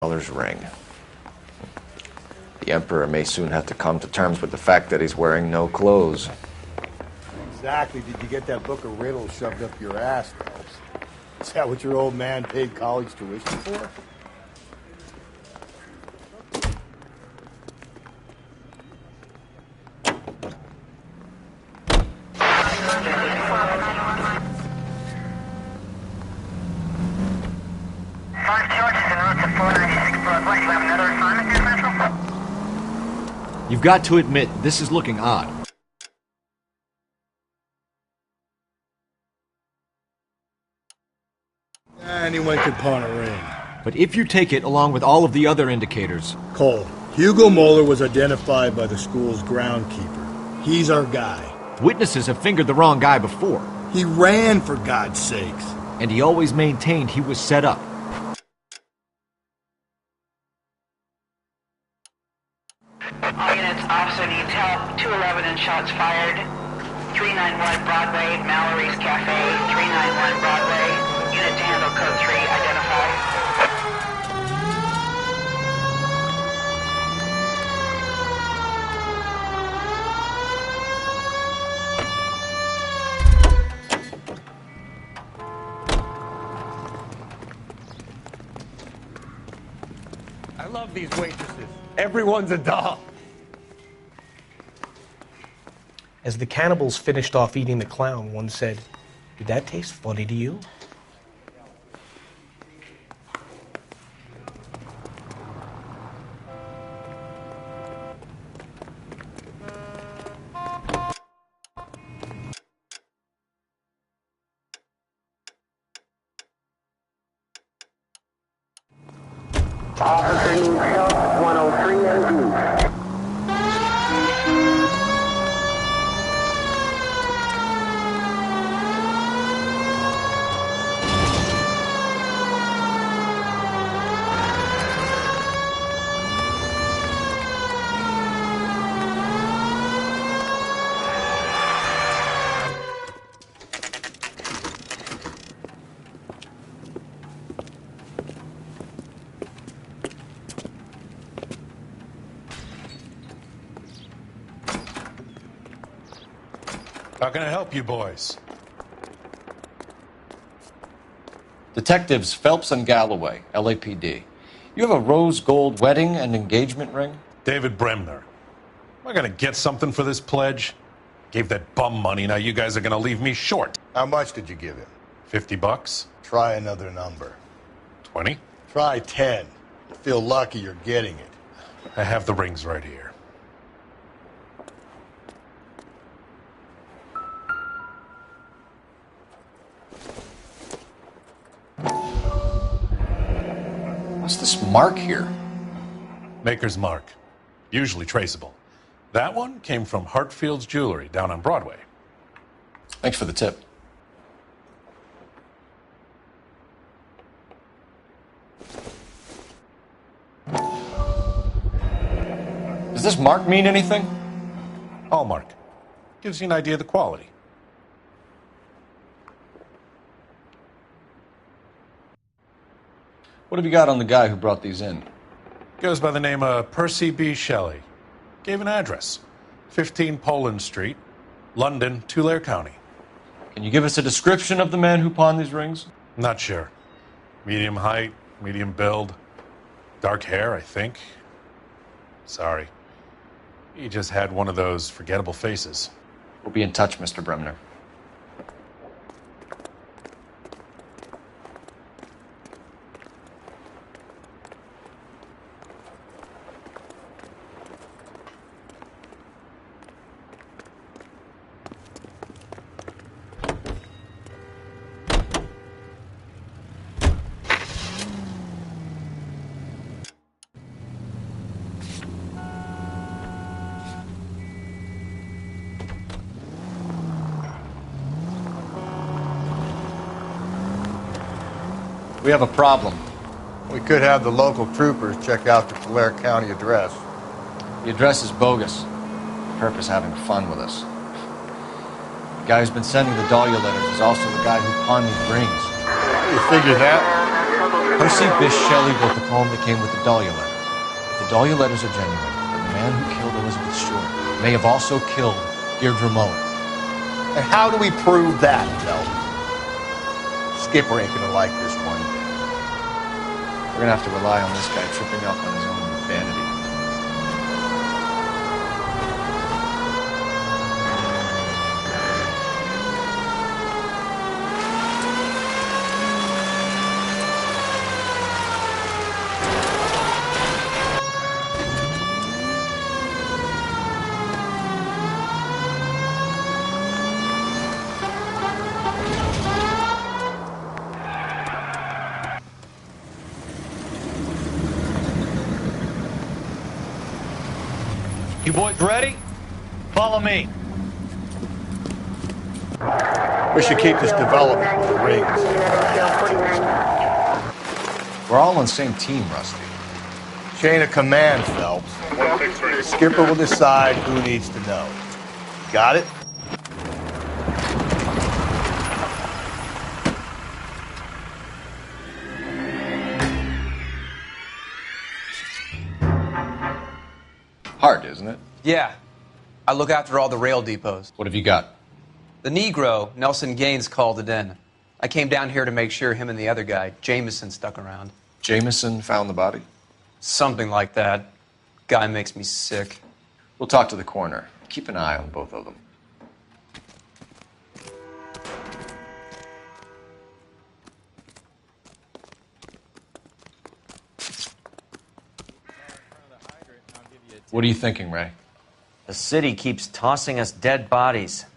ring. The Emperor may soon have to come to terms with the fact that he's wearing no clothes. Exactly. Did you get that book of riddles shoved up your ass, Phelps? Is that what your old man paid college tuition for? You've got to admit, this is looking odd. Anyone could pawn a ring. But if you take it along with all of the other indicators... Cole, Hugo Moeller was identified by the school's groundkeeper. He's our guy. Witnesses have fingered the wrong guy before. He ran, for God's sakes. And he always maintained he was set up. All units, officer needs help. 211 and shots fired. 391 Broadway, Mallory's Cafe. 391 Broadway. Unit to handle code 3, identify. I love these waitresses. Everyone's a doll. As the cannibals finished off eating the clown, one said, "Did that taste funny to you?" Officer needs help, 103 AD. How can I help you boys? Detectives Phelps and Galloway, LAPD. You have a rose gold wedding and engagement ring? David Bremner. Am I going to get something for this pledge? Gave that bum money, now you guys are going to leave me short. How much did you give him? $50? Try another number. 20? Try 10. You feel lucky you're getting it. I have the rings right here. What's this mark here? Maker's mark. Usually traceable. That one came from Hartfield's Jewelry down on Broadway. Thanks for the tip. Does this mark mean anything? Hallmark. Gives you an idea of the quality. What have you got on the guy who brought these in? Goes by the name of Percy B. Shelley. Gave an address. 15 Poland Street, London, Tulare County. Can you give us a description of the man who pawned these rings? Not sure. Medium height, medium build. Dark hair, I think. Sorry. He just had one of those forgettable faces. We'll be in touch, Mr. Bremner. We have a problem. We could have the local troopers check out the Tulare County address. The address is bogus. The Perp is having fun with us. The guy who's been sending the Dahlia letters is also the guy who pawned these rings. You figured that? Percy Bysshe Shelley wrote the poem that came with the Dahlia letter. If the Dahlia letters are genuine, then the man who killed Elizabeth Short may have also killed Deirdre Mullen. And how do we prove that, Phelps? Skipper ain't gonna like this one. We're gonna have to rely on this guy tripping up on his own vanity. You boys ready? Follow me. We should keep this development with the rings. We're all on the same team, Rusty. Chain of command, Phelps. Skipper will decide who needs to know. Got it? Hard, isn't it? Yeah. I look after all the rail depots. What have you got? The Negro, Nelson Gaines, called it in. I came down here to make sure him and the other guy, Jameson, stuck around. Jameson found the body? Something like that. Guy makes me sick. We'll talk to the coroner. Keep an eye on both of them. What are you thinking, Ray? The city keeps tossing us dead bodies.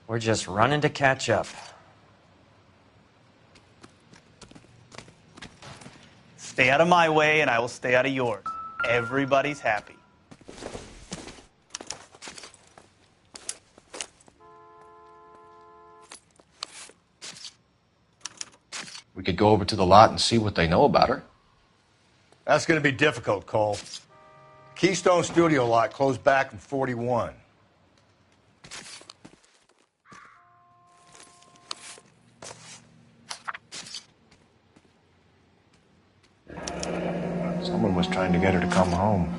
We're just running to catch up. Stay out of my way and I will stay out of yours. Everybody's happy. We could go over to the lot and see what they know about her. That's gonna be difficult, Cole. Keystone Studio lot closed back in 41. Someone was trying to get her to come home.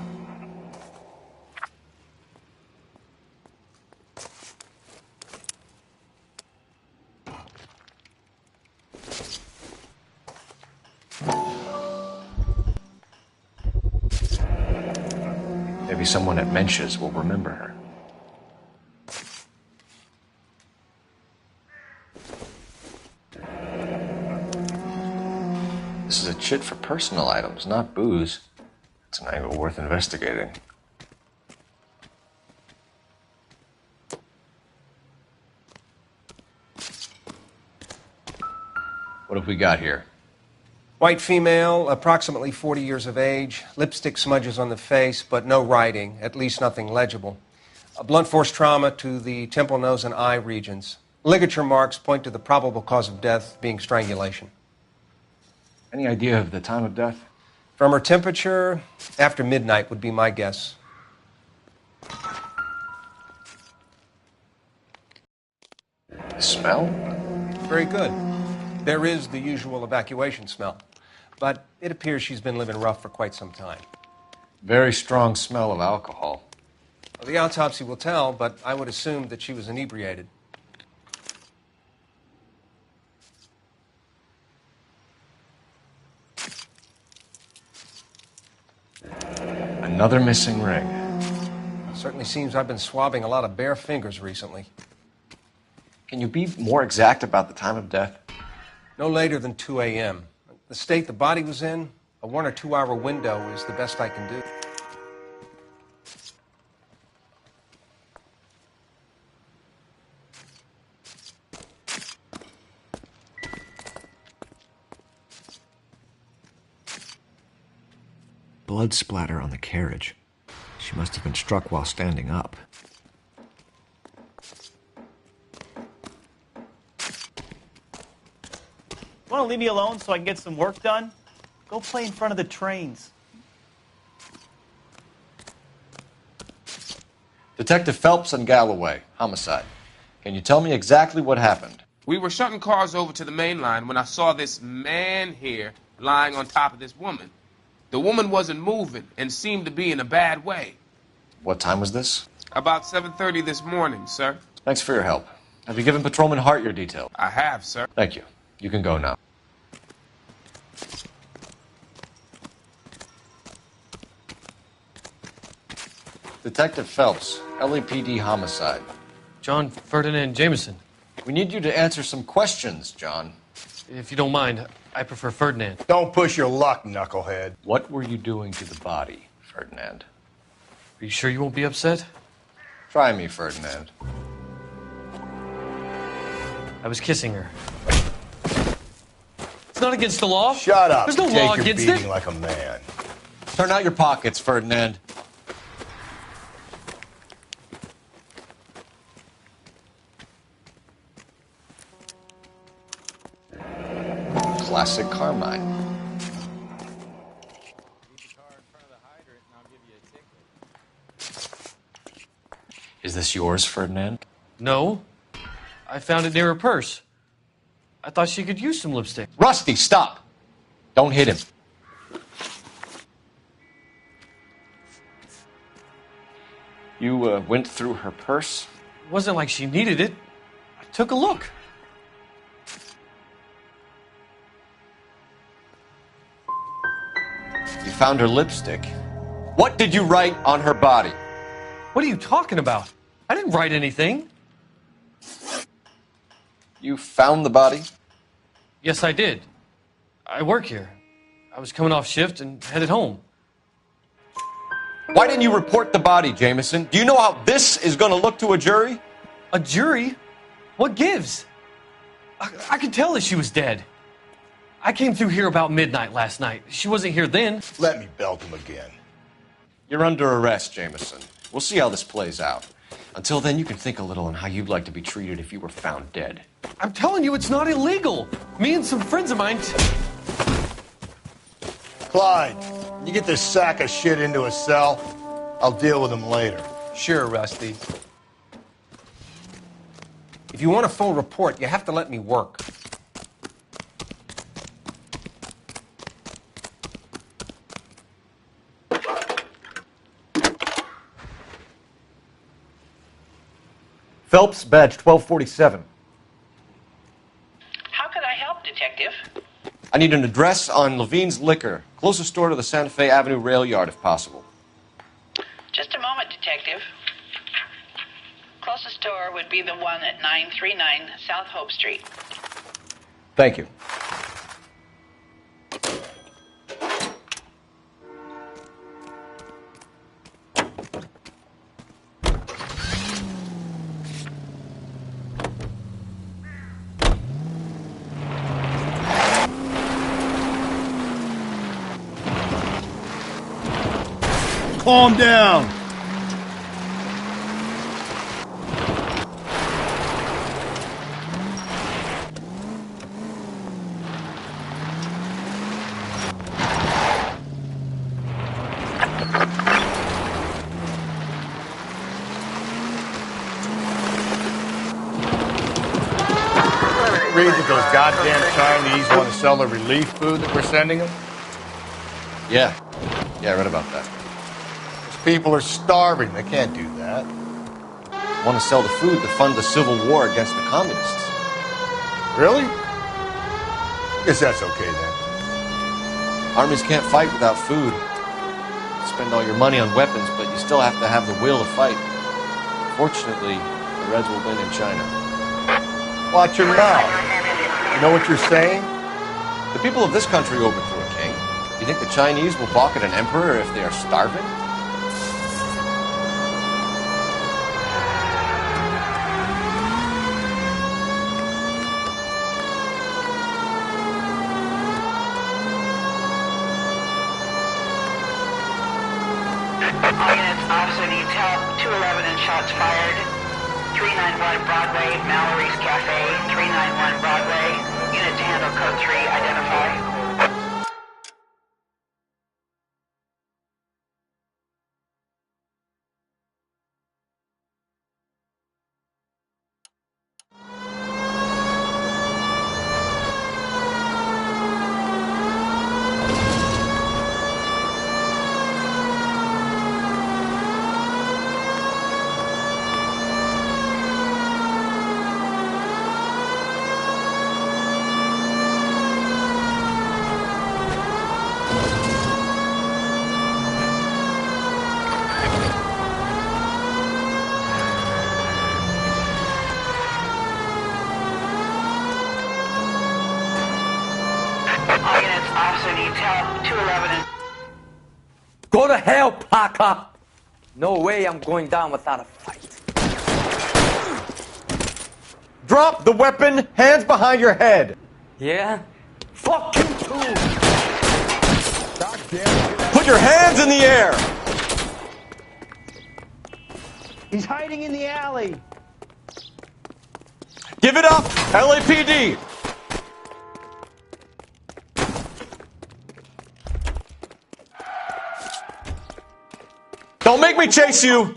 Maybe someone at Mensch's will remember her. This is a chit for personal items, not booze. It's an angle worth investigating. What have we got here? White female, approximately 40 years of age, lipstick smudges on the face, but no writing, at least nothing legible. A blunt force trauma to the temple, nose, and eye regions. Ligature marks point to the probable cause of death being strangulation. Any idea of the time of death? From her temperature, after midnight would be my guess. The smell? Very good. There is the usual evacuation smell, but it appears she's been living rough for quite some time. Very strong smell of alcohol. Well, the autopsy will tell, but I would assume that she was inebriated. Another missing ring. It certainly seems I've been swabbing a lot of bare fingers recently. Can you be more exact about the time of death? No later than 2 a.m. The state the body was in, a 1 or 2 hour window is the best I can do. Blood splatter on the carriage. She must have been struck while standing up. Want to leave me alone so I can get some work done? Go play in front of the trains. Detective Phelps and Galloway, homicide. Can you tell me exactly what happened? We were shutting cars over to the main line when I saw this man here lying on top of this woman. The woman wasn't moving and seemed to be in a bad way. What time was this? About 7:30 this morning, sir. Thanks for your help. Have you given Patrolman Hart your details? I have, sir. Thank you. You can go now. Detective Phelps, LAPD homicide. John Ferdinand Jameson. We need you to answer some questions, John. If you don't mind, I prefer Ferdinand. Don't push your luck, knucklehead. What were you doing to the body, Ferdinand? Are you sure you won't be upset? Try me, Ferdinand. I was kissing her. It's not against the law. Shut up. There's no Take law your against beating it. like a man. Turn out your pockets, Ferdinand. Classic Carmine. Is this yours, Ferdinand? No. I found it near her purse. I thought she could use some lipstick. Rusty, stop! Don't hit him. You went through her purse? It wasn't like she needed it. I took a look. You found her lipstick. What did you write on her body? What are you talking about? I didn't write anything. You found the body? Yes, I did. I work here. I was coming off shift and headed home. Why didn't you report the body, Jameson? Do you know how this is going to look to a jury? A jury? What gives? I could tell that she was dead. I came through here about midnight last night. She wasn't here then. Let me belt him again. You're under arrest, Jameson. We'll see how this plays out. Until then, you can think a little on how you'd like to be treated if you were found dead. I'm telling you, it's not illegal. Me and some friends of mine... Clyde, you get this sack of shit into a cell. I'll deal with him later. Sure, Rusty. If you want a full report, you have to let me work. Phelps, badge 1247. How could I help, Detective? I need an address on Levine's Liquor. Closest store to the Santa Fe Avenue rail yard, if possible. Just a moment, Detective. Closest store would be the one at 939 South Hope Street. Thank you. Calm down. Read that those goddamn Chinese want to sell the relief food that we're sending them? Yeah, I read about that. People are starving. They can't do that. Want to sell the food to fund the civil war against the communists. Really? Guess that's okay then. Armies can't fight without food. You spend all your money on weapons, but you still have to have the will to fight. Fortunately, the Reds will win in China. Watch your mouth. You know what you're saying? The people of this country overthrew a king. You think the Chinese will balk at an emperor if they are starving? All units, officer needs help. 211 and shots fired. 391 Broadway, Mallory's Cafe. 391 Broadway. Unit to handle code 3, identify. to hell, Parker! No way I'm going down without a fight. Drop the weapon, hands behind your head. Yeah? Fuck you too! Put your hands in the air. He's hiding in the alley. Give it up, LAPD. Don't make me chase you.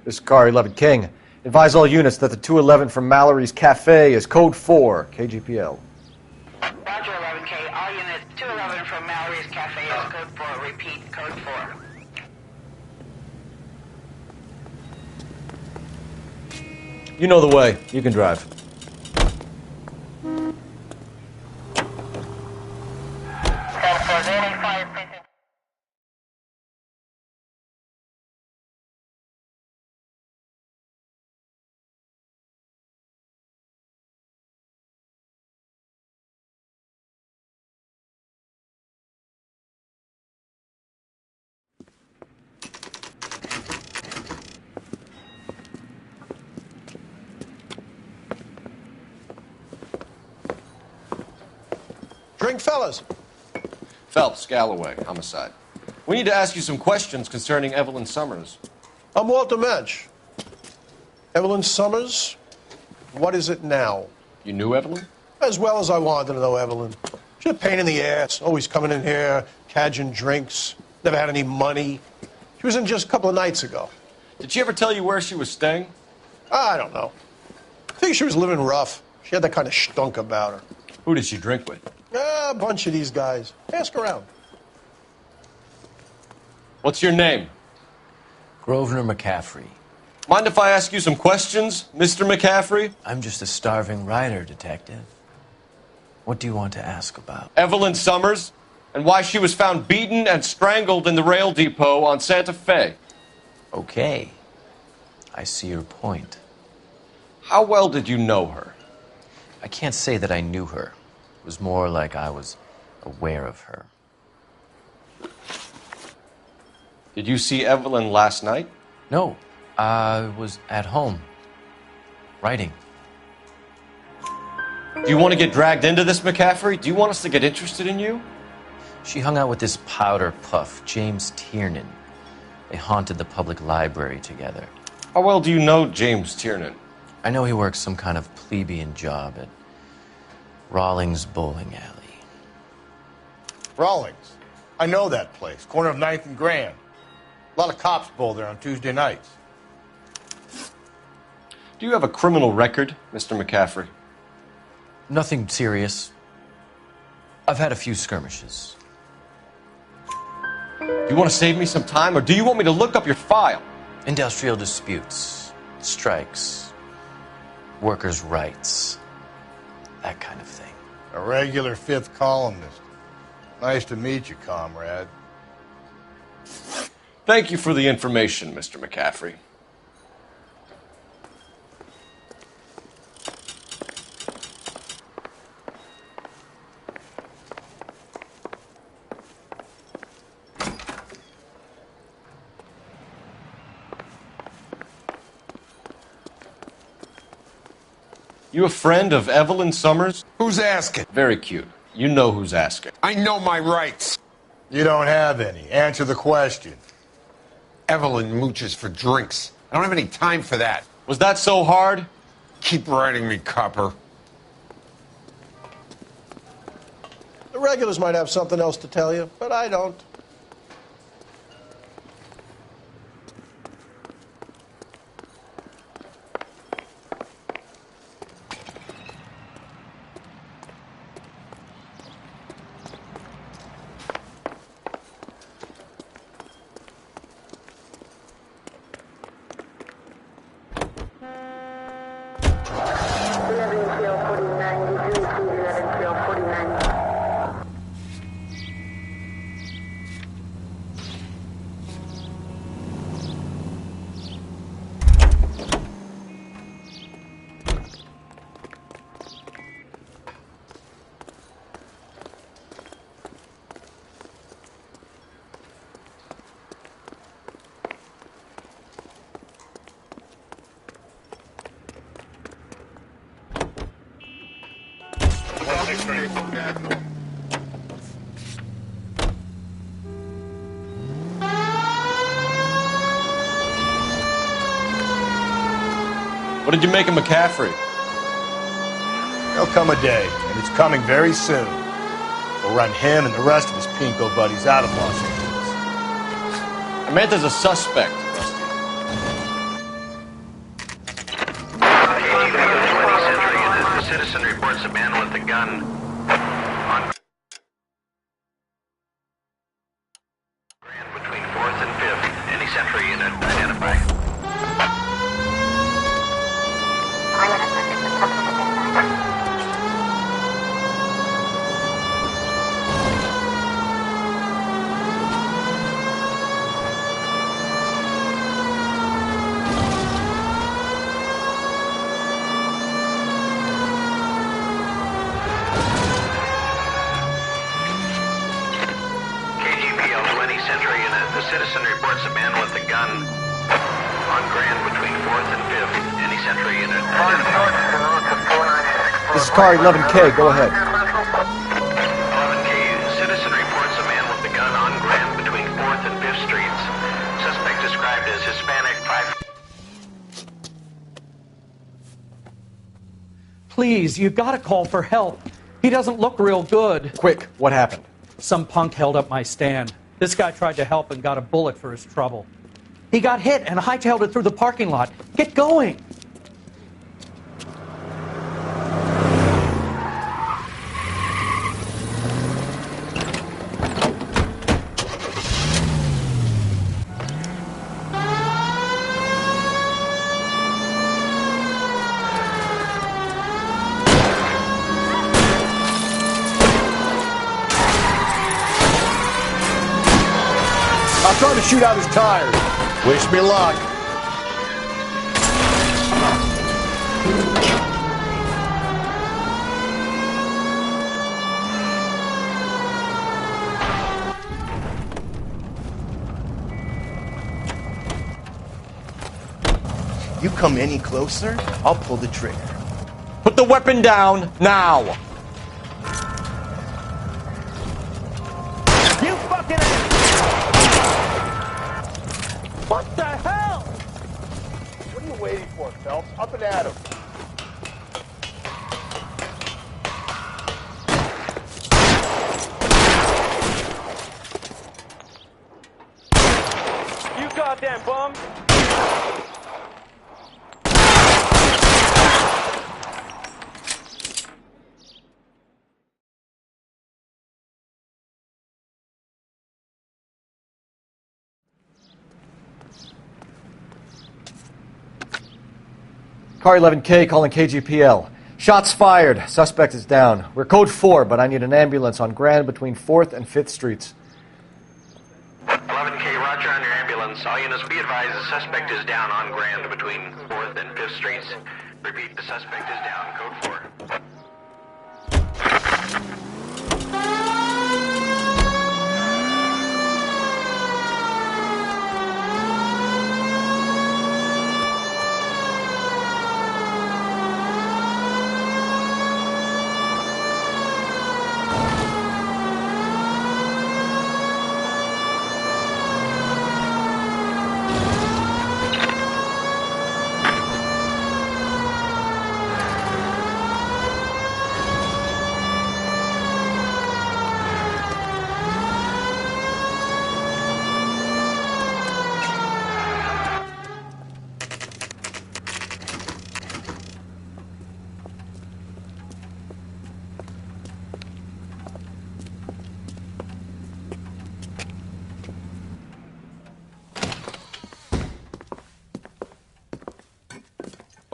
This is Car 11 King. Advise all units that the 211 from Mallory's Cafe is code 4, KGPL. Roger, 11K. All units, 211 from Mallory's Cafe is code 4. Repeat, code 4. You know the way. You can drive. Drink, fellas. Phelps, Galloway, homicide. We need to ask you some questions concerning Evelyn Summers. I'm Walter Mensch. Evelyn Summers, what is it now? You knew Evelyn? As well as I wanted to know Evelyn. She's a pain in the ass, always coming in here, cadging drinks, never had any money. She was in just a couple of nights ago. Did she ever tell you where she was staying? I don't know. I think she was living rough. She had that kind of stunk about her. Who did she drink with? A bunch of these guys. Ask around. What's your name? Grosvenor McCaffrey. Mind if I ask you some questions, Mr. McCaffrey? I'm just a starving writer, Detective. What do you want to ask about? Evelyn Summers, and why she was found beaten and strangled in the rail depot on Santa Fe. Okay. I see your point. How well did you know her? I can't say that I knew her. It was more like I was aware of her. Did you see Evelyn last night? No. I was at home. Writing. Do you want to get dragged into this, McCaffrey? Do you want us to get interested in you? She hung out with this powder puff, James Tiernan. They haunted the public library together. How well do you know James Tiernan? I know he works some kind of plebeian job at Rawlings Bowling Alley. Rawlings? I know that place. Corner of 9th and Grand. A lot of cops bowl there on Tuesday nights. Do you have a criminal record, Mr. McCaffrey? Nothing serious. I've had a few skirmishes. Do you want to save me some time, or do you want me to look up your file? Industrial disputes, strikes, workers' rights, that kind of thing. A regular fifth columnist. Nice to meet you, comrade. Thank you for the information, Mr. McCaffrey. You a friend of Evelyn Summers? Who's asking? Very cute. You know who's asking. I know my rights. You don't have any. Answer the question. Evelyn mooches for drinks. I don't have any time for that. Was that so hard? Keep writing me, copper. The regulars might have something else to tell you, but I don't. What did you make of McCaffrey? There'll come a day, and it's coming very soon. We'll run him and the rest of his pinko buddies out of Los Angeles. I meant as a suspect, Rusty. The citizen reports a man with a gun on Grand between 4th and 5th. Any Century unit identify. Citizen reports a man with a gun on Grand between 4th and 5th. Any Century unit identified. This is car 11K. Go ahead. 11K. Citizen reports a man with a gun on Grand between 4th and 5th Streets. Suspect described as Hispanic, 5. Please, you gotta call for help. He doesn't look real good. Quick, what happened? Some punk held up my stand. This guy tried to help and got a bullet for his trouble. He got hit and hightailed it through the parking lot. Get going! I'm trying to shoot out his tires. Wish me luck. You come any closer, I'll pull the trigger. Put the weapon down now. You fucking ass! What the hell? What are you waiting for, Phelps? Up and at him. You goddamn bum! Car 11K calling KGPL. Shots fired. Suspect is down. We're code 4, but I need an ambulance on Grand between 4th and 5th Streets. 11K, roger on your ambulance. All units be advised the suspect is down on Grand between 4th and 5th Streets. Repeat, the suspect is down. Code 4.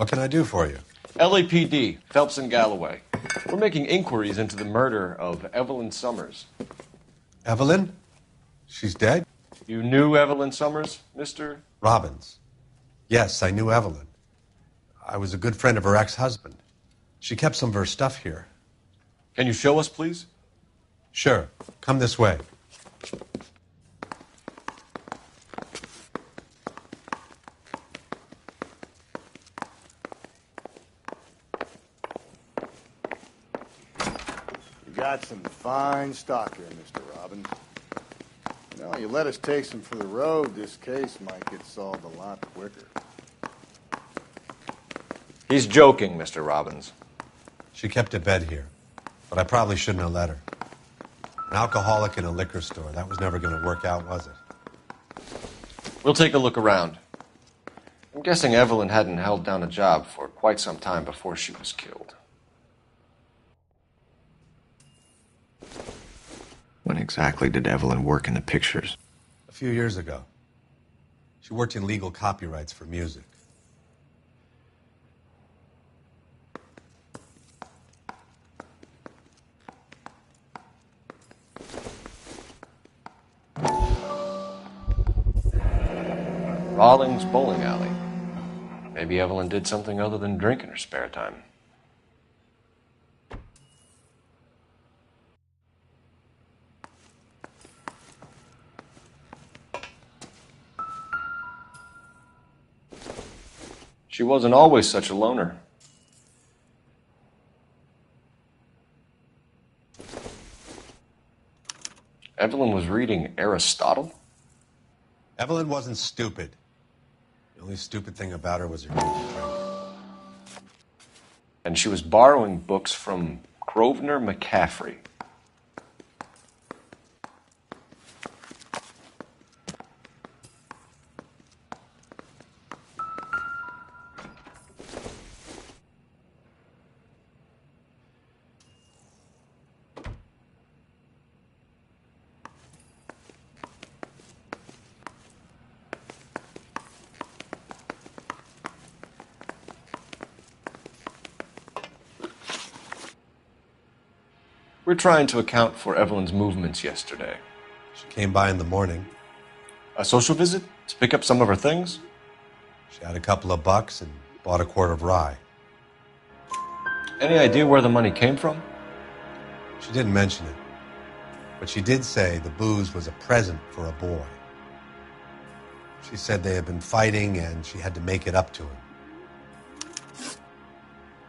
What can I do for you? LAPD, Phelps and Galloway. We're making inquiries into the murder of Evelyn Summers. Evelyn? She's dead? You knew Evelyn Summers, Mr. Robbins. Yes, I knew Evelyn. I was a good friend of her ex-husband. She kept some of her stuff here. Can you show us, please? Sure. Come this way. You got some fine stock here, Mr. Robbins. You know, you let us take some for the road, this case might get solved a lot quicker. He's joking, Mr. Robbins. She kept a bed here, but I probably shouldn't have let her. An alcoholic in a liquor store. That was never going to work out, was it? We'll take a look around. I'm guessing Evelyn hadn't held down a job for quite some time before she was killed. When exactly did Evelyn work in the pictures? A few years ago. She worked in legal copyrights for music. Rawlings Bowling Alley. Maybe Evelyn did something other than drink in her spare time. She wasn't always such a loner. Evelyn was reading Aristotle? Evelyn wasn't stupid. The only stupid thing about her was her need to drink. And she was borrowing books from Grosvenor McCaffrey. We're trying to account for Evelyn's movements yesterday. She came by in the morning. A social visit? To pick up some of her things? She had a couple of bucks and bought a quart of rye. Any idea where the money came from? She didn't mention it. But she did say the booze was a present for a boy. She said they had been fighting and she had to make it up to him.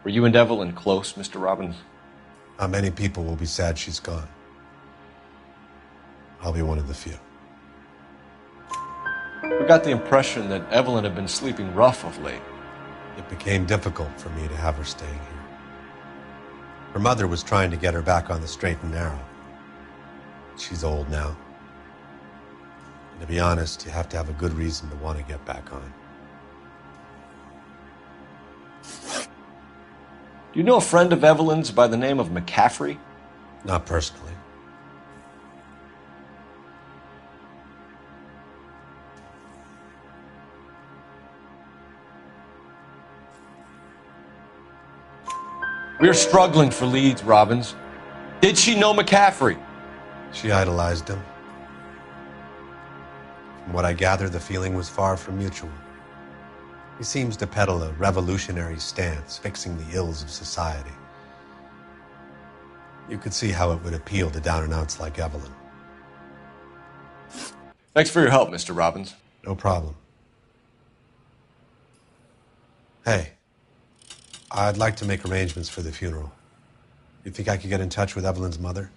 Were you and Evelyn close, Mr. Robbins? Not many people will be sad she's gone. I'll be one of the few. We got the impression that Evelyn had been sleeping rough of late. It became difficult for me to have her staying here. Her mother was trying to get her back on the straight and narrow. She's old now. And to be honest, you have to have a good reason to want to get back on. Do you know a friend of Evelyn's by the name of McCaffrey? Not personally. We're struggling for leads, Robbins. Did she know McCaffrey? She idolized him. From what I gather, the feeling was far from mutual. He seems to peddle a revolutionary stance, fixing the ills of society. You could see how it would appeal to down-and-outs like Evelyn. Thanks for your help, Mr. Robbins. No problem. Hey, I'd like to make arrangements for the funeral. You think I could get in touch with Evelyn's mother?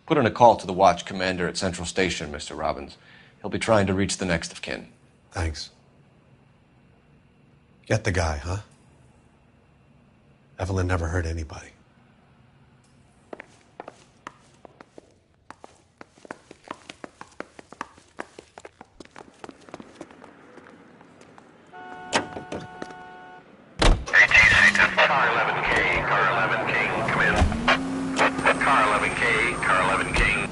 Put in a call to the watch commander at Central Station, Mr. Robbins. He'll be trying to reach the next of kin. Thanks. Get the guy, huh? Evelyn never hurt anybody. Car 11K, Car 11K, come in. Car 11K, Car 11K.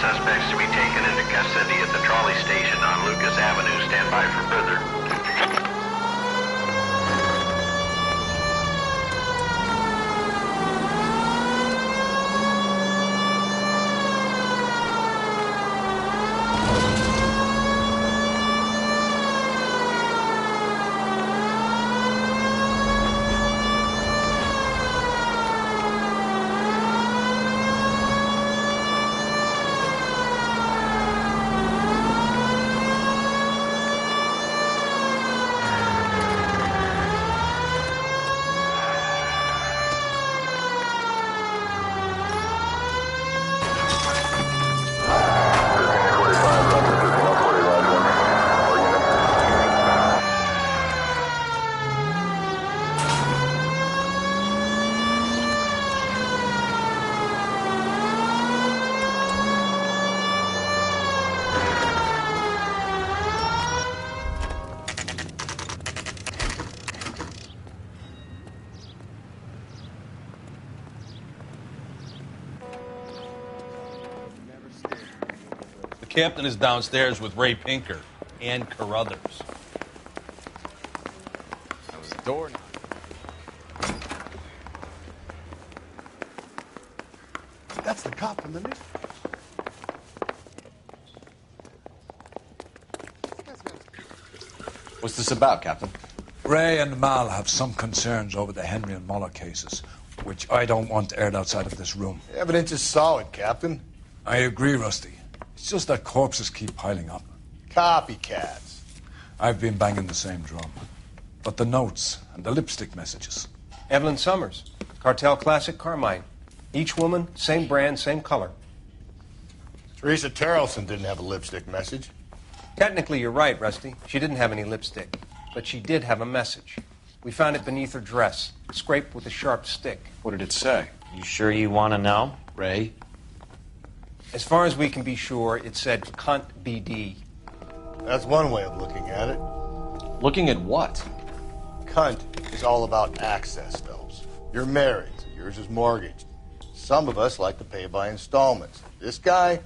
suspects to be taken into custody at the trolley station on Lucas Avenue. Stand by for further. The captain is downstairs with Ray Pinker and Carruthers. That was the door. That's the cop from the news. What's this about, Captain? Ray and Mal have some concerns over the Henry and Muller cases, which I don't want aired outside of this room. The evidence is solid, Captain. I agree, Rusty. It's just that corpses keep piling up. Copycats. I've been banging the same drum. But the notes and the lipstick messages. Evelyn Summers, Cartel Classic Carmine. Each woman, same brand, same color. Teresa Terrelson didn't have a lipstick message. Technically, you're right, Rusty. She didn't have any lipstick. But she did have a message. We found it beneath her dress, scraped with a sharp stick. What did it say? You sure you want to know? Ray? As far as we can be sure, it said cunt BD. That's one way of looking at it. Looking at what? Cunt is all about access, Phelps. You're married, so yours is mortgaged. Some of us like to pay by installments. This guy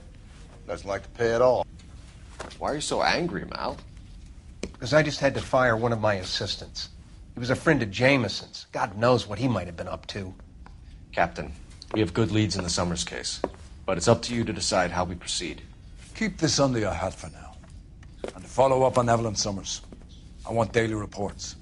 doesn't like to pay at all. Why are you so angry, Mal? Because I just had to fire one of my assistants. He was a friend of Jameson's. God knows what he might have been up to. Captain, we have good leads in the Summers case, but it's up to you to decide how we proceed. Keep this under your hat for now. And to follow up on Evelyn Summers, I want daily reports.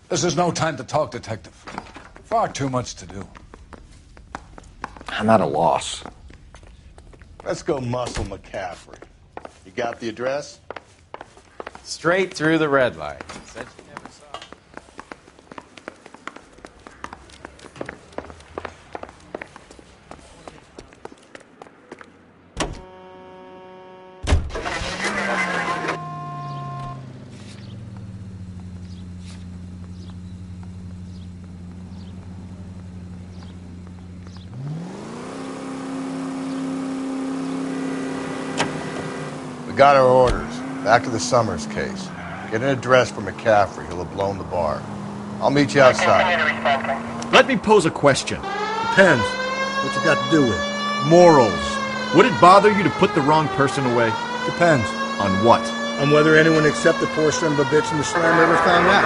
This is no time to talk, Detective. Far too much to do. I'm at a loss. Let's go muscle McCaffrey. You got the address? Straight through the red light. Said she never saw it. We got our orders. Back to the Summers case. Get an address for McCaffrey. He'll have blown the bar. I'll meet you outside. Let me pose a question. Depends. What's it got to do with it? Morals. Would it bother you to put the wrong person away? Depends. On what? On whether anyone except the poor son of a bitch in the slammer ever found out.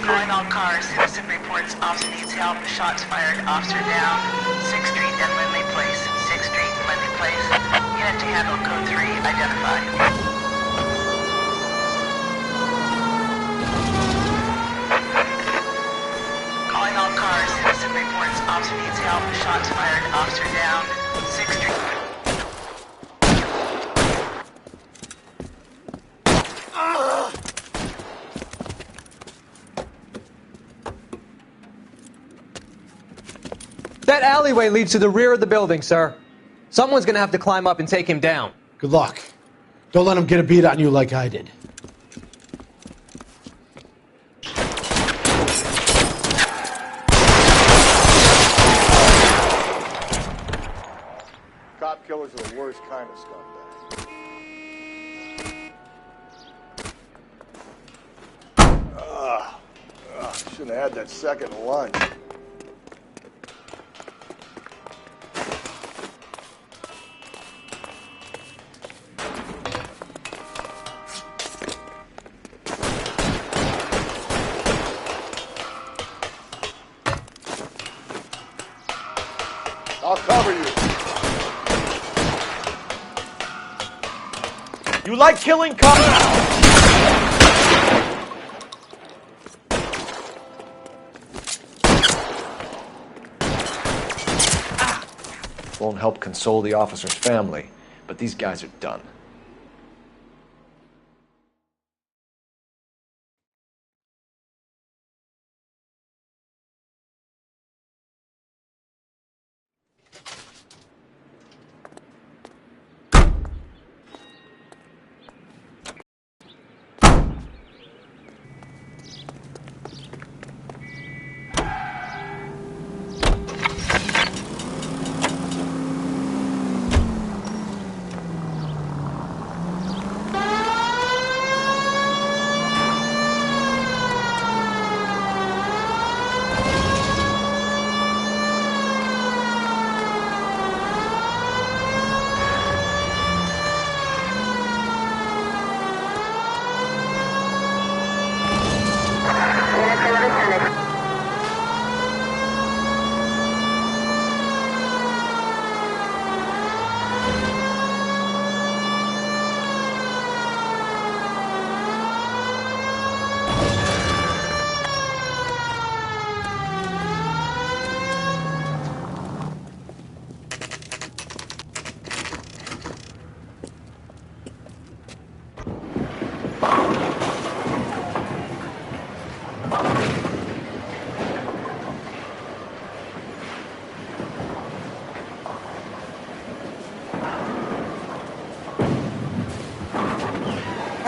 Calling all cars. Citizen reports officer needs help. Shots fired. Officer down. 6th Street and Lindley Place. 6th Street and Lindley Place. Unit to handle code 3. Identify. Calling all cars. Citizen reports officer needs help. Shots fired. Officer down. 6th Street. That alleyway leads to the rear of the building, sir. Someone's gonna have to climb up and take him down. Good luck. Don't let him get a beat on you like I did. Cop killers are the worst kind of scumbags. Shouldn't have had that second lunch. I'll cover you. You like killing cops? Won't help console the officer's family, but these guys are done.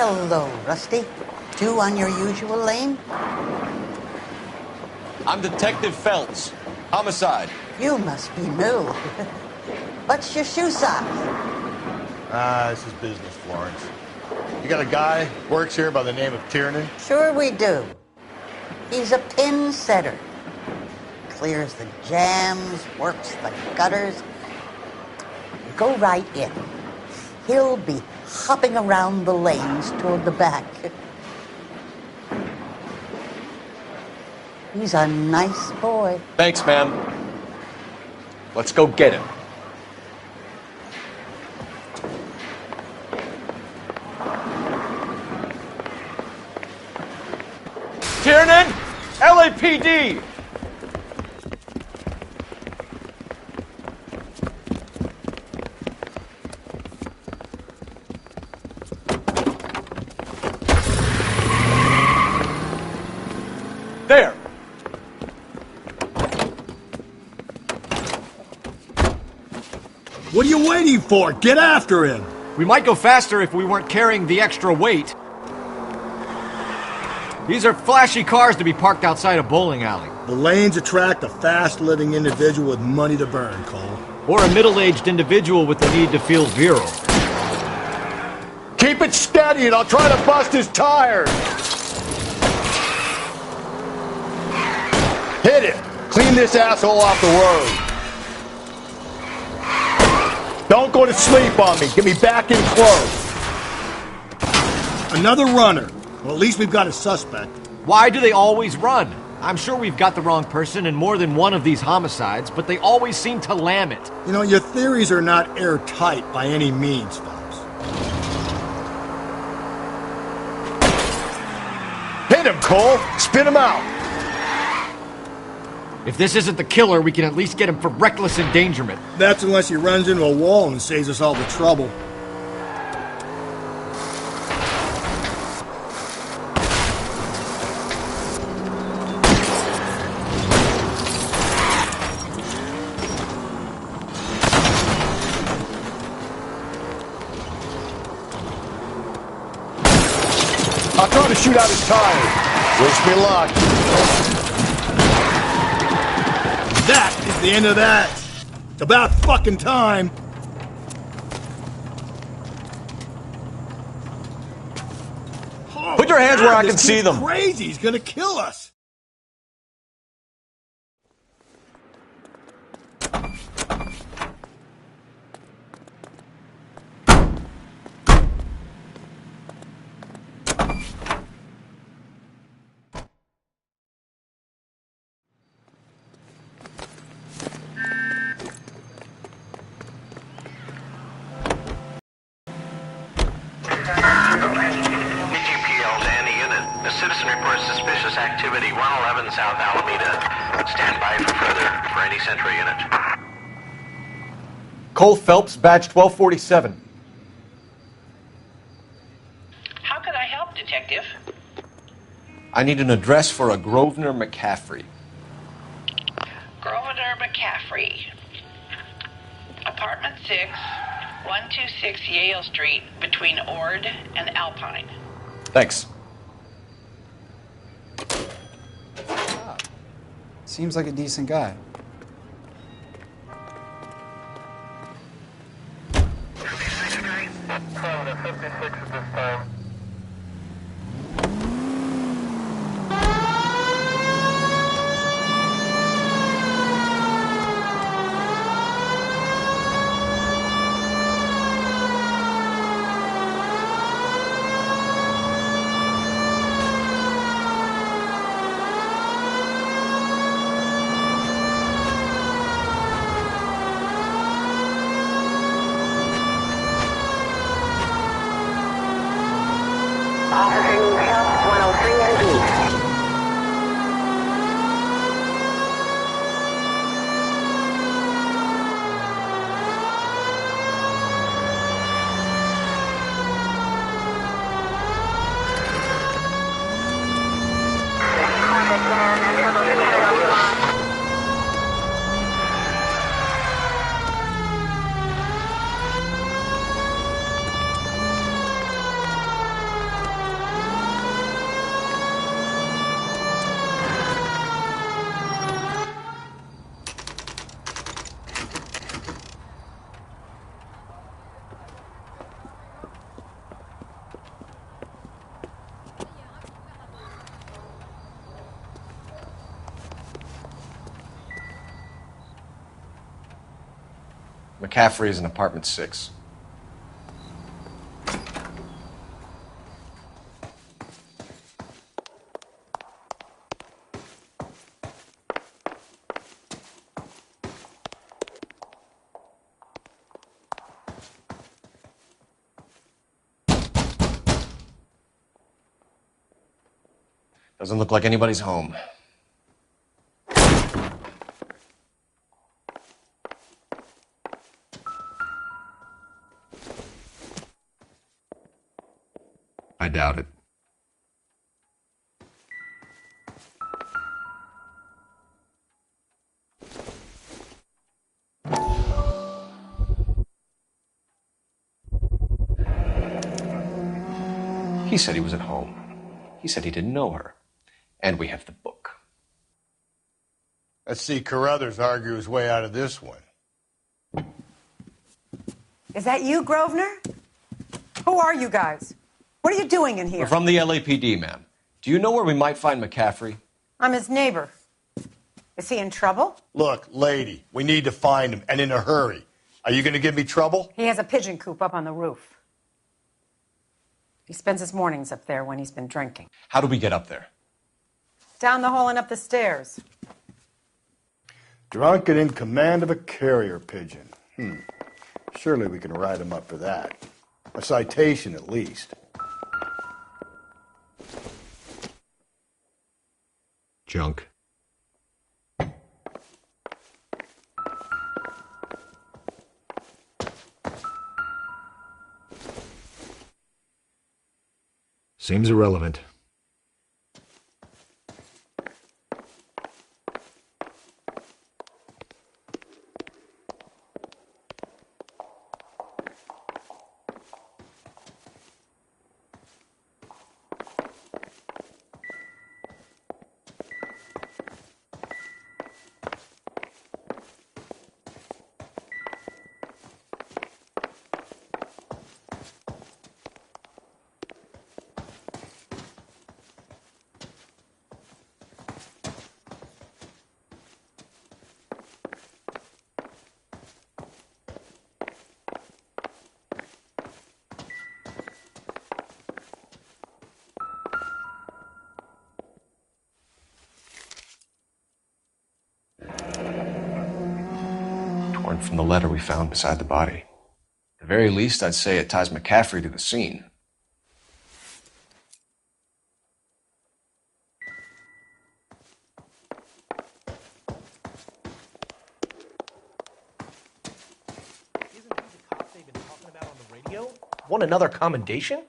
Hello, Rusty. Two on your usual lane? I'm Detective Phelps. Homicide. You must be new. What's your shoe size? This is business, Florence. You got a guy who works here by the name of Tiernan? Sure we do. He's a pin setter. Clears the jams, works the gutters. Go right in. He'll be hopping around the lanes toward the back. He's a nice boy. Thanks, ma'am. Let's go get him. Tiernan, LAPD. There. What are you waiting for? Get after him! We might go faster if we weren't carrying the extra weight. These are flashy cars to be parked outside a bowling alley. The lanes attract a fast-living individual with money to burn, Cole. Or a middle-aged individual with the need to feel virile. Keep it steady and I'll try to bust his tires. Hit it. Clean this asshole off the road. Don't go to sleep on me. Get me back in close. Another runner. Well, at least we've got a suspect. Why do they always run? I'm sure we've got the wrong person in more than one of these homicides, but they always seem to lam it. You know, your theories are not airtight by any means, Phelps. Hit him, Cole. Spit him out. If this isn't the killer, we can at least get him for reckless endangerment. That's unless he runs into a wall and saves us all the trouble. I'll try to shoot out his tires. Wish me luck. That is the end of that. It's about fucking time. Put your hands where I can see them. Crazy, he's gonna kill us. activity 111 South Alameda. Stand by for any Central unit. Cole Phelps, badge 1247. How could I help, Detective? I need an address for a Grosvenor McCaffrey. Grosvenor McCaffrey. Apartment 6, 126 Yale Street, between Ord and Alpine. Thanks. Seems like a decent guy. McCaffrey is in apartment 6. Doesn't look like anybody's home. I doubt it. He said he was at home. He said he didn't know her. And we have the book. Let's see Carruthers argue his way out of this one. Is that you, Grosvenor? Who are you guys? What are you doing in here? We're from the LAPD, ma'am. Do you know where we might find McCaffrey? I'm his neighbor. Is he in trouble? Look, lady, we need to find him, and in a hurry. Are you going to give me trouble? He has a pigeon coop up on the roof. He spends his mornings up there when he's been drinking. How do we get up there? Down the hall and up the stairs. Drunk and in command of a carrier pigeon. Surely we can write him up for that. A citation, at least. Junk. Seems irrelevant. Torn from the letter we found beside the body. At the very least, I'd say it ties McCaffrey to the scene. Yo, want another commendation?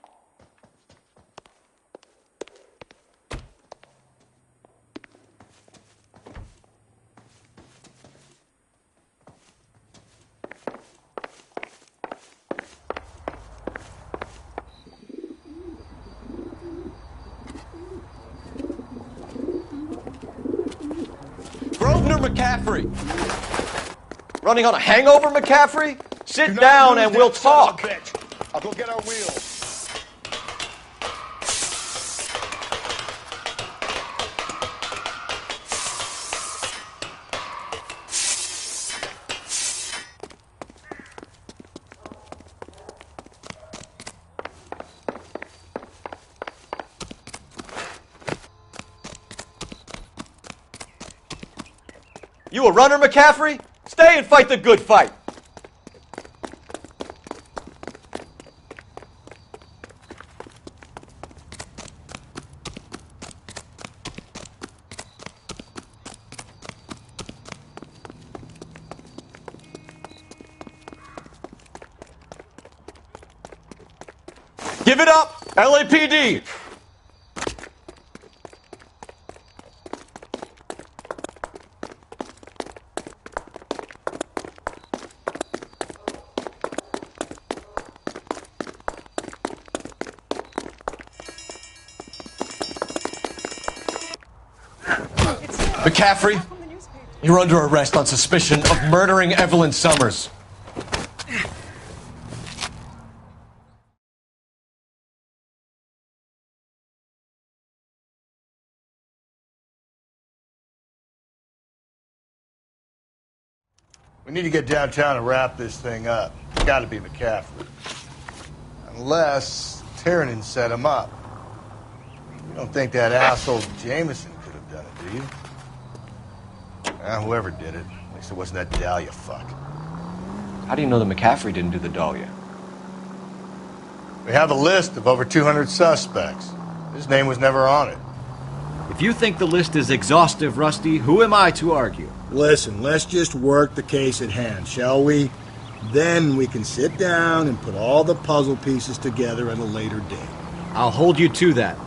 Grosvenor McCaffrey! Running on a hangover, McCaffrey? Sit down and we'll talk. I'll go get our wheels. You a runner, McCaffrey? Stay and fight the good fight. Give it up, LAPD! McCaffrey, you're under arrest on suspicion of murdering Evelyn Summers. We need to get downtown and wrap this thing up. It's got to be McCaffrey. Unless Tiernan set him up. You don't think that asshole Jameson could have done it, do you? Whoever did it. At least it wasn't that Dahlia fuck. How do you know that McCaffrey didn't do the Dahlia? We have a list of over 200 suspects. His name was never on it. If you think the list is exhaustive, Rusty, who am I to argue? Listen, let's just work the case at hand, shall we? Then we can sit down and put all the puzzle pieces together at a later date. I'll hold you to that.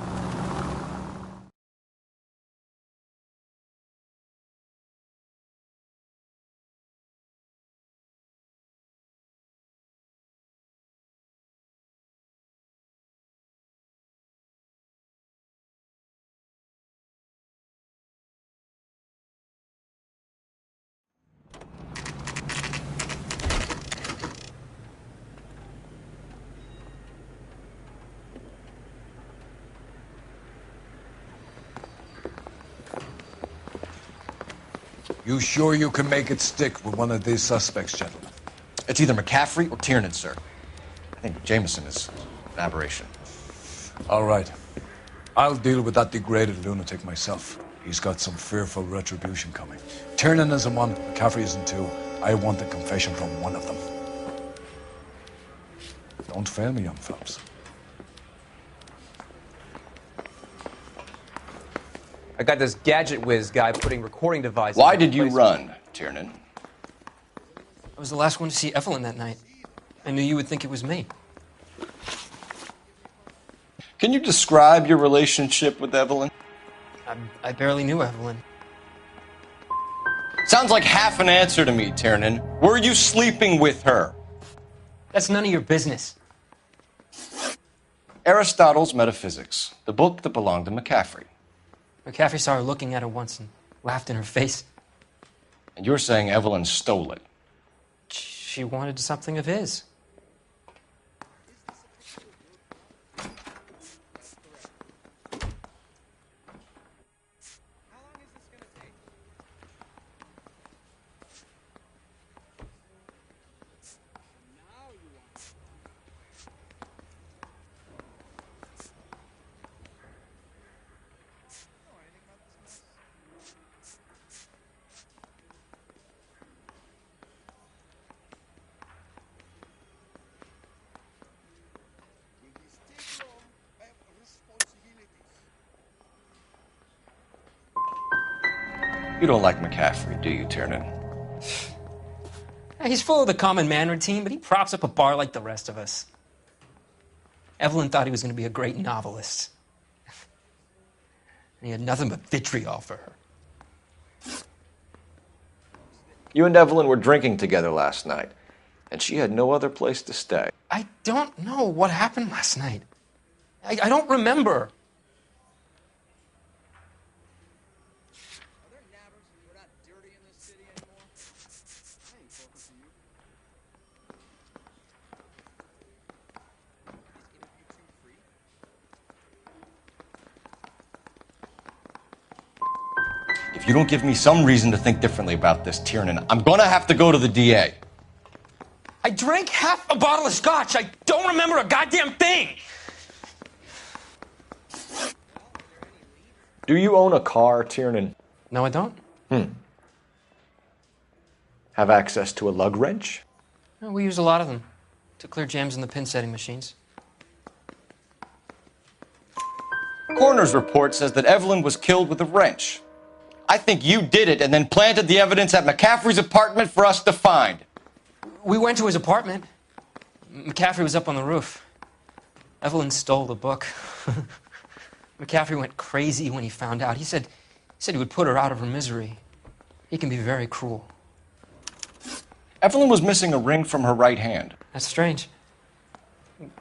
You sure you can make it stick with one of these suspects, gentlemen? It's either McCaffrey or Tiernan, sir. I think Jameson is an aberration. All right. I'll deal with that degraded lunatic myself. He's got some fearful retribution coming. Tiernan isn't one, McCaffrey isn't two. I want a confession from one of them. Don't fail me, young fellows. I got this gadget whiz guy putting recording devices. Why did you run, Tiernan? I was the last one to see Evelyn that night. I knew you would think it was me. Can you describe your relationship with Evelyn? I barely knew Evelyn. Sounds like half an answer to me, Tiernan. Were you sleeping with her? That's none of your business. Aristotle's Metaphysics, the book that belonged to McCaffrey. McCaffrey saw her looking at her once and laughed in her face. And you're saying Evelyn stole it? She wanted something of his. You don't like McCaffrey, do you, Tiernan? He's full of the common man routine, but he props up a bar like the rest of us. Evelyn thought he was going to be a great novelist. And he had nothing but vitriol for her. You and Evelyn were drinking together last night, and she had no other place to stay. I don't know what happened last night. I don't remember. If you don't give me some reason to think differently about this, Tiernan, I'm gonna have to go to the DA. I drank half a bottle of scotch. I don't remember a goddamn thing. Do you own a car, Tiernan? No, I don't. Have access to a lug wrench? No, we use a lot of them to clear jams in the pin setting machines. Coroner's report says that Evelyn was killed with a wrench. I think you did it and then planted the evidence at McCaffrey's apartment for us to find. We went to his apartment. McCaffrey was up on the roof. Evelyn stole the book. McCaffrey went crazy when he found out. He said he would put her out of her misery. He can be very cruel. Evelyn was missing a ring from her right hand. That's strange.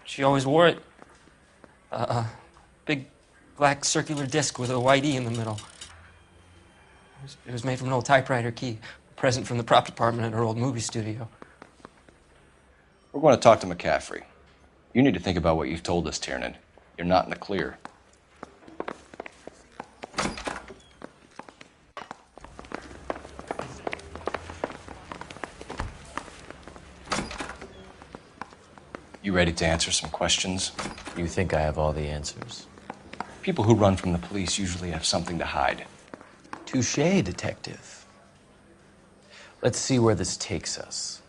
She always wore it. A big black circular disc with a white E in the middle. It was made from an old typewriter key, a present from the prop department at her old movie studio. We're going to talk to McCaffrey. You need to think about what you've told us, Tiernan. You're not in the clear. You ready to answer some questions? You think I have all the answers? People who run from the police usually have something to hide. Touché, detective. Let's see where this takes us.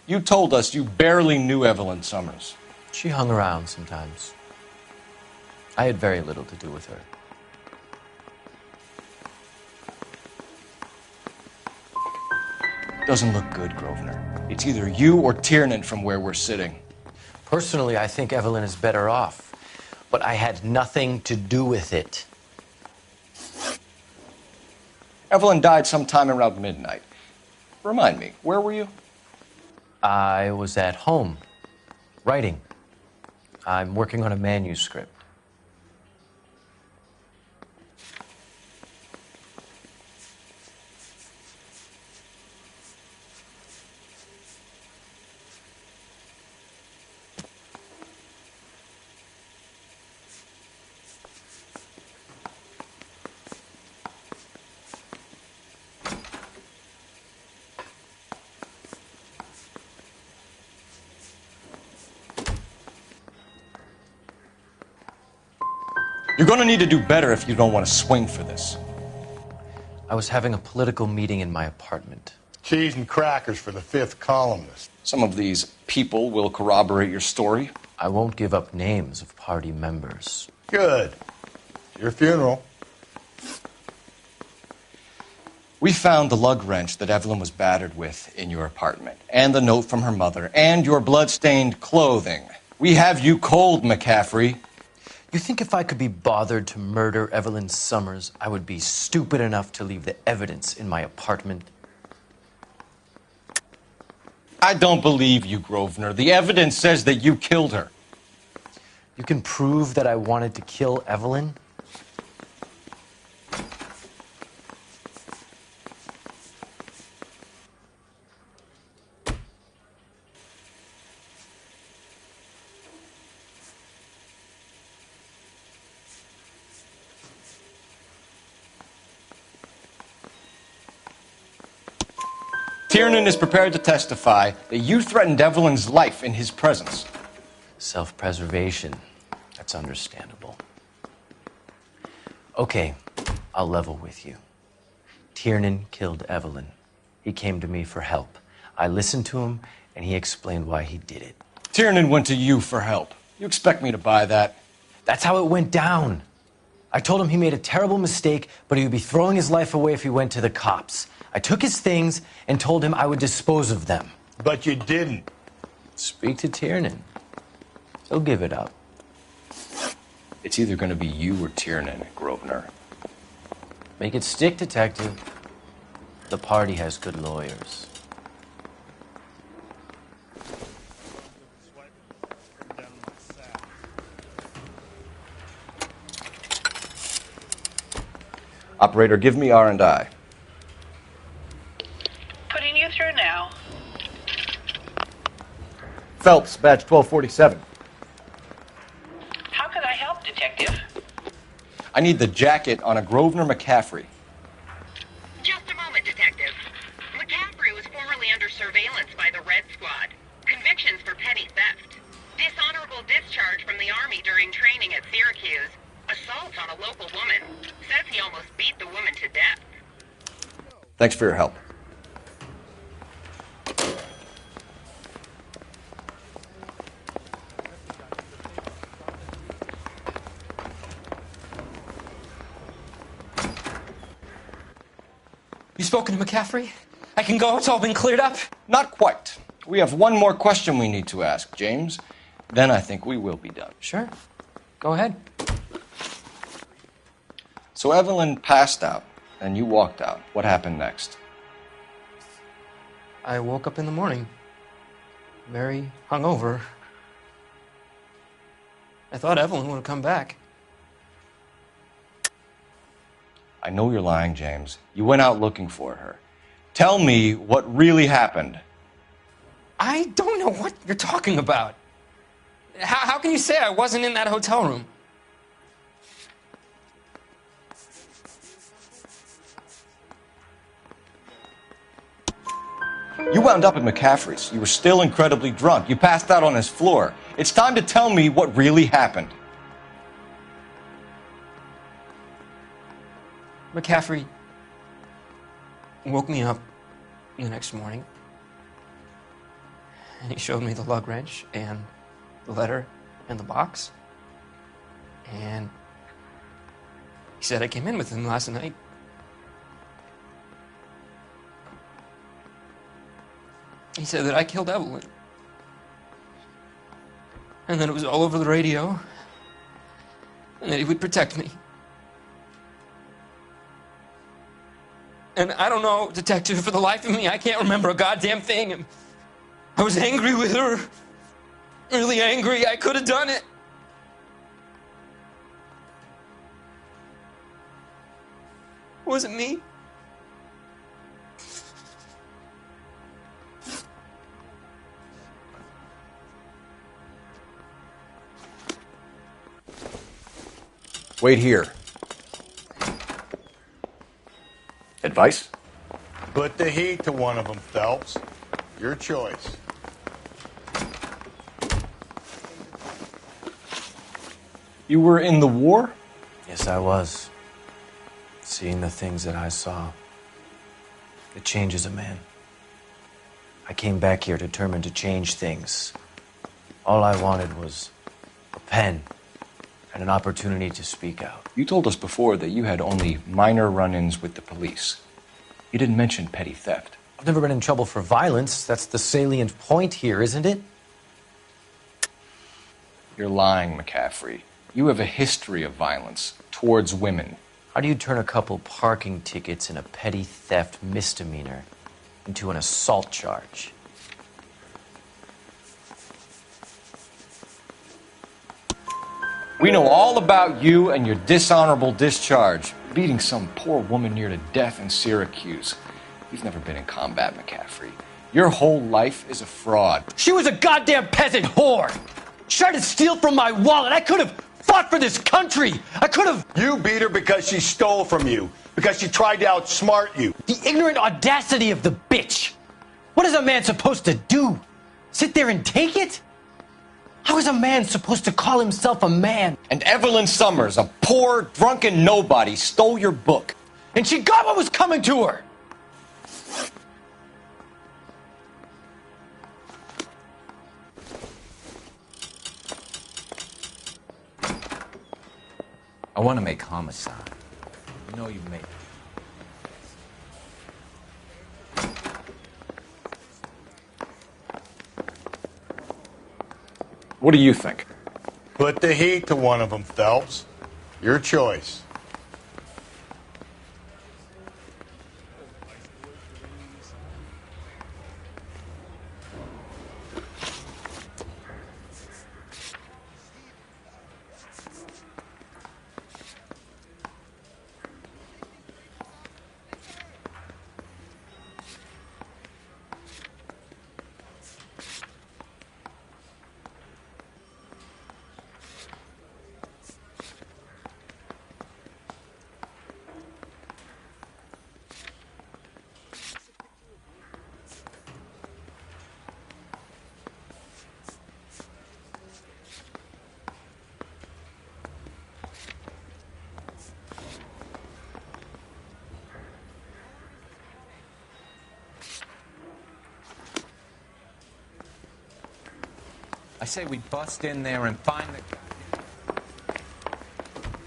You told us you barely knew Evelyn Summers. She hung around sometimes. I had very little to do with her. Doesn't look good, Grosvenor. It's either you or Tiernan from where we're sitting. Personally, I think Evelyn is better off. But I had nothing to do with it. Evelyn died sometime around midnight. Remind me, where were you? I was at home, writing. I'm working on a manuscript. You're going to need to do better if you don't want to swing for this. I was having a political meeting in my apartment. Cheese and crackers for the fifth columnist. Some of these people will corroborate your story. I won't give up names of party members. Good. Your funeral. We found the lug wrench that Evelyn was battered with in your apartment, and the note from her mother, and your blood-stained clothing. We have you cold, McCaffrey. You think if I could be bothered to murder Evelyn Summers, I would be stupid enough to leave the evidence in my apartment? I don't believe you, Grosvenor. The evidence says that you killed her. You can prove that I wanted to kill Evelyn? Tiernan is prepared to testify that you threatened Evelyn's life in his presence. Self-preservation. That's understandable. Okay, I'll level with you. Tiernan killed Evelyn. He came to me for help. I listened to him, and he explained why he did it. Tiernan went to you for help. You expect me to buy that? That's how it went down. I told him he made a terrible mistake, but he would be throwing his life away if he went to the cops. I took his things and told him I would dispose of them. But you didn't. Speak to Tiernan. He'll give it up. It's either going to be you or Tiernan, Grosvenor. Make it stick, detective. The party has good lawyers. Operator, give me R&I. Putting you through now. Phelps, badge 1247. How could I help, Detective? I need the jacket on a Grosvenor McCaffrey. Just a moment, Detective. McCaffrey was formerly under surveillance by the Red Squad. Convictions for petty theft. Dishonorable discharge from the Army during training at Syracuse. Assault on a local woman. Says he almost beat the woman to death. Thanks for your help. You spoken to McCaffrey? I can go? It's all been cleared up? Not quite. We have one more question we need to ask, James. Then I think we will be done. Sure. Go ahead. So Evelyn passed out, and you walked out. What happened next? I woke up in the morning, very hungover. I thought Evelyn would have come back. I know you're lying, James. You went out looking for her. Tell me what really happened. I don't know what you're talking about. How can you say I wasn't in that hotel room? You wound up at McCaffrey's. You were still incredibly drunk. You passed out on his floor. It's time to tell me what really happened. McCaffrey woke me up the next morning, and he showed me the lug wrench and the letter and the box, and he said I came in with him last night. He said that I killed Evelyn, and that it was all over the radio, and that he would protect me. And I don't know, Detective, for the life of me, I can't remember a goddamn thing. And I was angry with her. Really angry. I could have done it. Was it me? Wait here. Advice? Put the heat to one of them, Phelps. Your choice. You were in the war? Yes, I was. Seeing the things that I saw, it changes a man. I came back here determined to change things. All I wanted was a pen and an opportunity to speak out. You told us before that you had only minor run-ins with the police. You didn't mention petty theft. I've never been in trouble for violence. That's the salient point here, isn't it? You're lying, McCaffrey. You have a history of violence towards women. How do you turn a couple parking tickets and a petty theft misdemeanor into an assault charge? We know all about you and your dishonorable discharge, beating some poor woman near to death in Syracuse. You've never been in combat, McCaffrey. Your whole life is a fraud. She was a goddamn peasant whore. She tried to steal from my wallet. I could have fought for this country. I could have. You beat her because she stole from you, because she tried to outsmart you. The ignorant audacity of the bitch. What is a man supposed to do? Sit there and take it? How is a man supposed to call himself a man? And Evelyn Summers, a poor, drunken nobody, stole your book. And she got what was coming to her. I want to make homicide. You know you make it. What do you think? Put the heat to one of them, Phelps. Your choice. I say we bust in there and find the...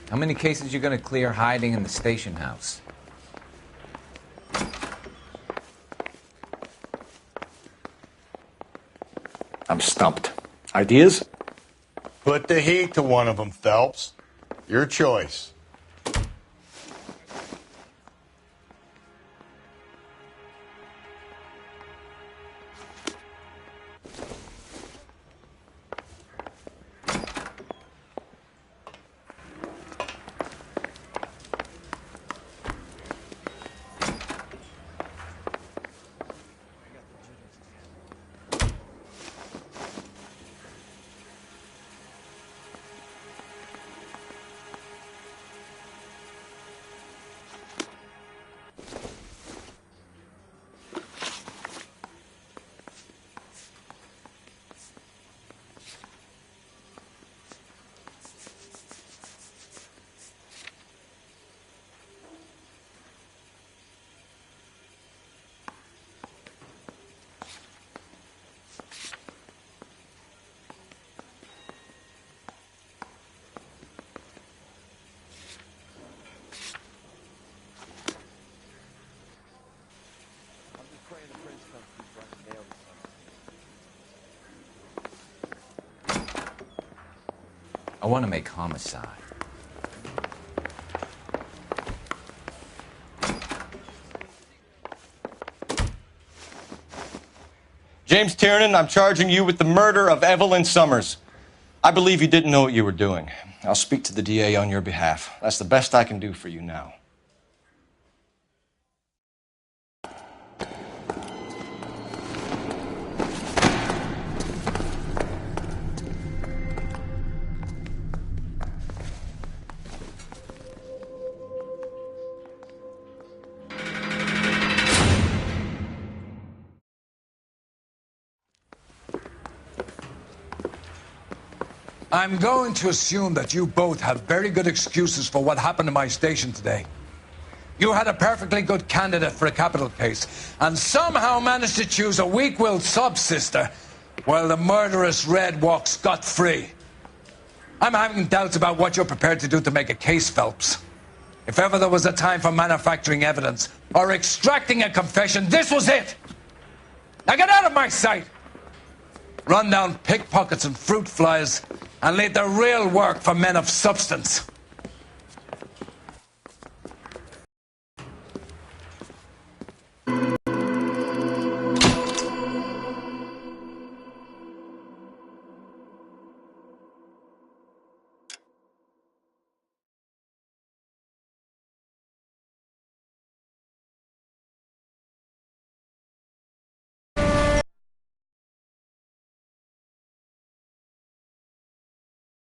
How many cases you gonna clear hiding in the station house? I'm stumped. Ideas? Put the heat to one of them, Phelps. Your choice. I want to make homicide. James Tiernan, I'm charging you with the murder of Evelyn Summers. I believe you didn't know what you were doing. I'll speak to the DA on your behalf. That's the best I can do for you now. I'm going to assume that you both have very good excuses for what happened in my station today. You had a perfectly good candidate for a capital case, and somehow managed to choose a weak-willed sub-sister, while the murderous Red walks scot-free. I'm having doubts about what you're prepared to do to make a case, Phelps. If ever there was a time for manufacturing evidence, or extracting a confession, this was it! Now get out of my sight! Run down pickpockets and fruit flies, and leave the real work for men of substance.